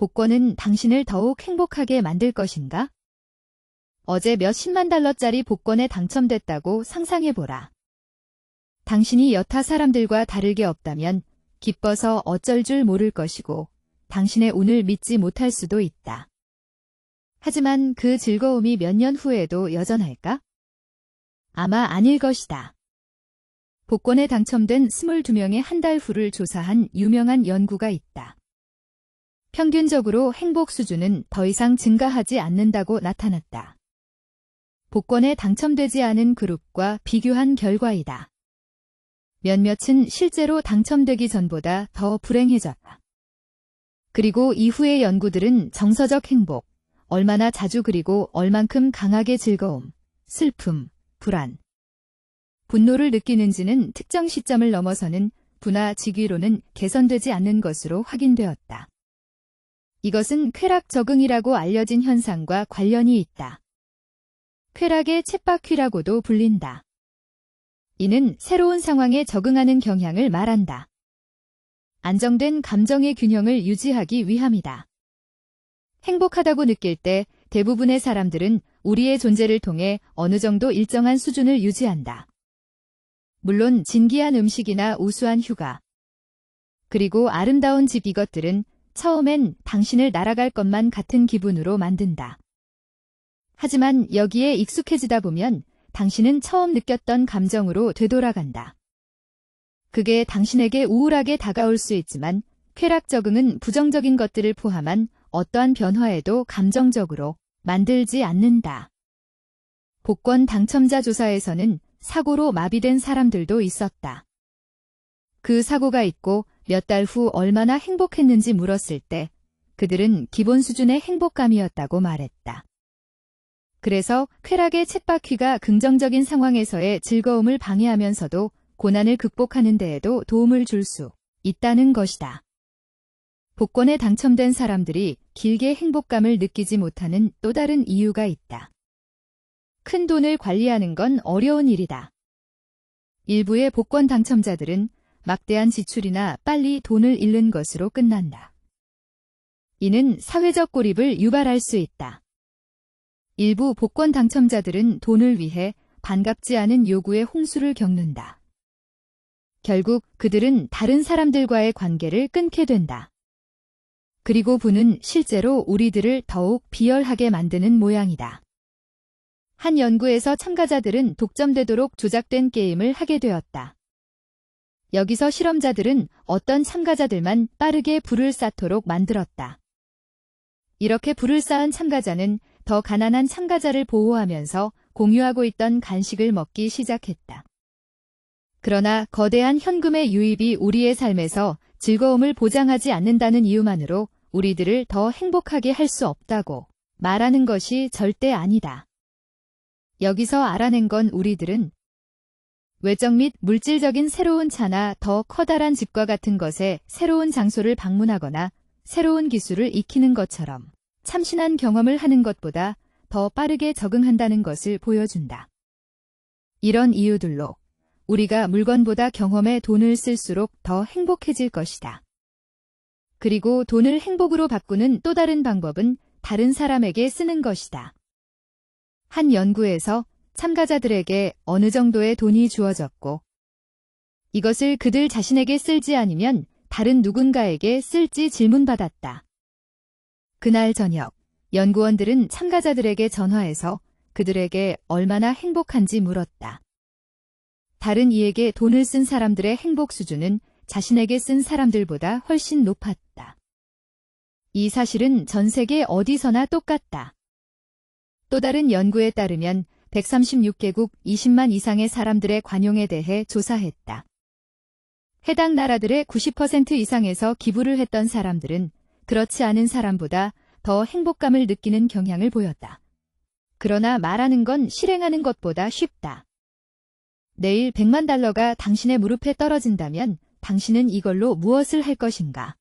복권은 당신을 더욱 행복하게 만들 것인가? 어제 몇십만 달러짜리 복권에 당첨됐다고 상상해보라. 당신이 여타 사람들과 다르게 없다면 기뻐서 어쩔 줄 모를 것이고 당신의 운을 믿지 못할 수도 있다. 하지만 그 즐거움이 몇 년 후에도 여전할까? 아마 아닐 것이다. 복권에 당첨된 22명의 한 달 후를 조사한 유명한 연구가 있다. 평균적으로 행복 수준은 더 이상 증가하지 않는다고 나타났다. 복권에 당첨되지 않은 그룹과 비교한 결과이다. 몇몇은 실제로 당첨되기 전보다 더 불행해졌다. 그리고 이후의 연구들은 정서적 행복, 얼마나 자주 그리고 얼만큼 강하게 즐거움, 슬픔, 불안, 분노를 느끼는지는 특정 시점을 넘어서는 부나 직위로는 개선되지 않는 것으로 확인되었다. 이것은 쾌락 적응이라고 알려진 현상과 관련이 있다. 쾌락의 쳇바퀴라고도 불린다. 이는 새로운 상황에 적응하는 경향을 말한다. 안정된 감정의 균형을 유지하기 위함이다. 행복하다고 느낄 때 대부분의 사람들은 우리의 존재를 통해 어느 정도 일정한 수준을 유지한다. 물론 진기한 음식이나 우수한 휴가, 그리고 아름다운 집 이것들은 처음엔 당신을 날아갈 것만 같은 기분으로 만든다. 하지만 여기에 익숙해지다 보면 당신은 처음 느꼈던 감정으로 되돌아간다. 그게 당신에게 우울하게 다가올 수 있지만 쾌락 적응은 부정적인 것들을 포함한 어떠한 변화에도 감정적으로 만들지 않는다. 복권 당첨자 조사에서는 사고로 마비된 사람들도 있었다. 그 사고가 있고 몇 달 후 얼마나 행복했는지 물었을 때 그들은 기본 수준의 행복감이었다고 말했다. 그래서 쾌락의 쳇바퀴가 긍정적인 상황에서의 즐거움을 방해하면서도 고난을 극복하는 데에도 도움을 줄 수 있다는 것이다. 복권에 당첨된 사람들이 길게 행복감을 느끼지 못하는 또 다른 이유가 있다. 큰 돈을 관리하는 건 어려운 일이다. 일부의 복권 당첨자들은 막대한 지출이나 빨리 돈을 잃는 것으로 끝난다. 이는 사회적 고립을 유발할 수 있다. 일부 복권 당첨자들은 돈을 위해 반갑지 않은 요구의 홍수를 겪는다. 결국 그들은 다른 사람들과의 관계를 끊게 된다. 그리고 부는 실제로 우리들을 더욱 비열하게 만드는 모양이다. 한 연구에서 참가자들은 독점되도록 조작된 게임을 하게 되었다. 여기서 실험자들은 어떤 참가자들만 빠르게 불을 쌓도록 만들었다. 이렇게 불을 쌓은 참가자는 더 가난한 참가자를 보호하면서 공유하고 있던 간식을 먹기 시작했다. 그러나 거대한 현금의 유입이 우리의 삶에서 즐거움을 보장하지 않는다는 이유만으로 우리들을 더 행복하게 할 수 없다고 말하는 것이 절대 아니다. 여기서 알아낸 건 우리들은 외적 및 물질적인 새로운 차나 더 커다란 집과 같은 것에 새로운 장소를 방문하거나 새로운 기술을 익히는 것처럼 참신한 경험을 하는 것보다 더 빠르게 적응한다는 것을 보여준다. 이런 이유들로 우리가 물건보다 경험에 돈을 쓸수록 더 행복해질 것이다. 그리고 돈을 행복으로 바꾸는 또 다른 방법은 다른 사람에게 쓰는 것이다. 한 연구에서 참가자들에게 어느 정도의 돈이 주어졌고 이것을 그들 자신에게 쓸지 아니면 다른 누군가에게 쓸지 질문받았다. 그날 저녁, 연구원들은 참가자들에게 전화해서 그들에게 얼마나 행복한지 물었다. 다른 이에게 돈을 쓴 사람들의 행복 수준은 자신에게 쓴 사람들보다 훨씬 높았다. 이 사실은 전 세계 어디서나 똑같다. 또 다른 연구에 따르면 136개국 20만 이상의 사람들의 관용에 대해 조사했다. 해당 나라들의 90% 이상에서 기부를 했던 사람들은 그렇지 않은 사람보다 더 행복감을 느끼는 경향을 보였다. 그러나 말하는 건 실행하는 것보다 쉽다. 내일 $100만 당신의 무릎에 떨어진다면 당신은 이걸로 무엇을 할 것인가?